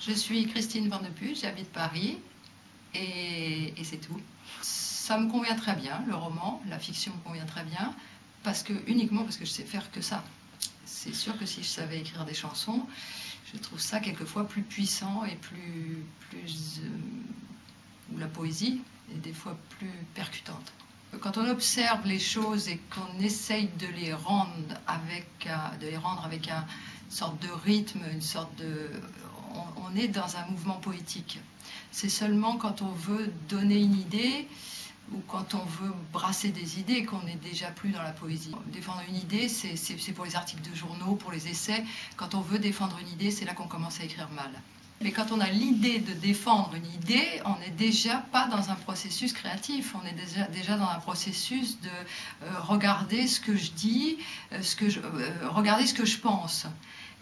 Je suis Christine Van de Putte, j'habite Paris et c'est tout. Ça me convient très bien, le roman, la fiction me convient très bien, uniquement parce que je sais faire que ça. C'est sûr que si je savais écrire des chansons, je trouve ça quelquefois plus puissant et ou la poésie est des fois plus percutante. Quand on observe les choses et qu'on essaye de les rendre avec une sorte de rythme, on est dans un mouvement poétique. C'est seulement quand on veut donner une idée ou quand on veut brasser des idées qu'on n'est déjà plus dans la poésie. Défendre une idée, c'est pour les articles de journaux, pour les essais. Quand on veut défendre une idée, c'est là qu'on commence à écrire mal. Mais quand on a l'idée de défendre une idée, on n'est déjà pas dans un processus créatif, on est déjà dans un processus de regarder ce que je dis, regarder ce que je pense.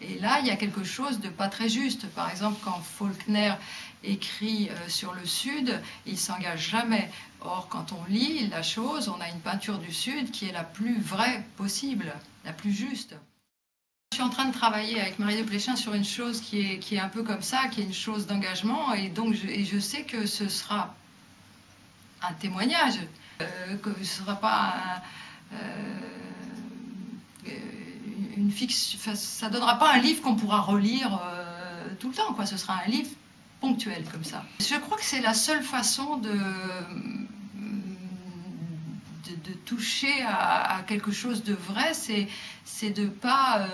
Et là, il y a quelque chose de pas très juste. Par exemple, quand Faulkner écrit sur le Sud, il ne s'engage jamais. Or, quand on lit la chose, on a une peinture du Sud qui est la plus vraie possible, la plus juste. Je suis en train de travailler avec Marie de Pléchin sur une chose qui est un peu comme ça, qui est une chose d'engagement, et donc je sais que ce sera un témoignage, que ce ne sera pas une fiction, ça ne donnera pas un livre qu'on pourra relire tout le temps, quoi. Ce sera un livre ponctuel comme ça. Je crois que c'est la seule façon de toucher à quelque chose de vrai, c'est de pas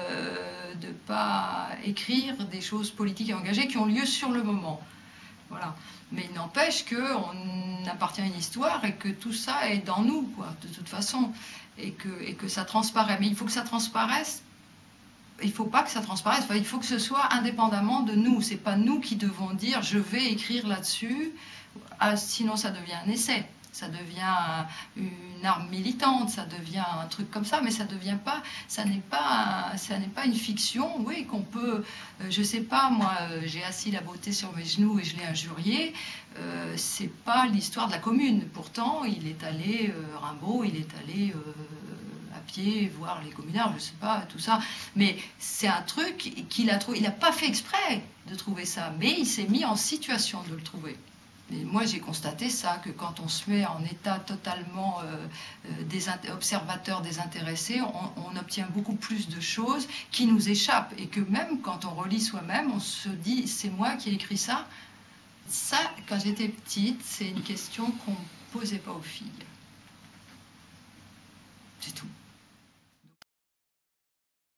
écrire des choses politiques et engagées qui ont lieu sur le moment. Voilà. Mais il n'empêche qu'on appartient à une histoire et que tout ça est dans nous, quoi, de toute façon, et que ça transparaît. Mais il faut que ça transparaisse. Il ne faut pas que ça transparaisse. Enfin, il faut que ce soit indépendamment de nous. C'est pas nous qui devons dire je vais écrire là-dessus. Ah, sinon ça devient un essai. Ça devient une arme militante, ça devient un truc comme ça, mais ça n'est pas une fiction, oui, qu'on peut, je sais pas, moi, j'ai assis la beauté sur mes genoux et je l'ai injuriée, c'est pas l'histoire de la Commune. Pourtant, il est allé, Rimbaud, il est allé à pied voir les communards, je sais pas, tout ça, mais c'est un truc qu'il a trouvé, il n'a pas fait exprès de trouver ça, mais il s'est mis en situation de le trouver. Et moi, j'ai constaté ça, que quand on se met en état totalement observateur désintéressé, on obtient beaucoup plus de choses qui nous échappent. Et que même quand on relit soi-même, on se dit, c'est moi qui ai écrit ça. Ça, quand j'étais petite, c'est une question qu'on ne posait pas aux filles. C'est tout.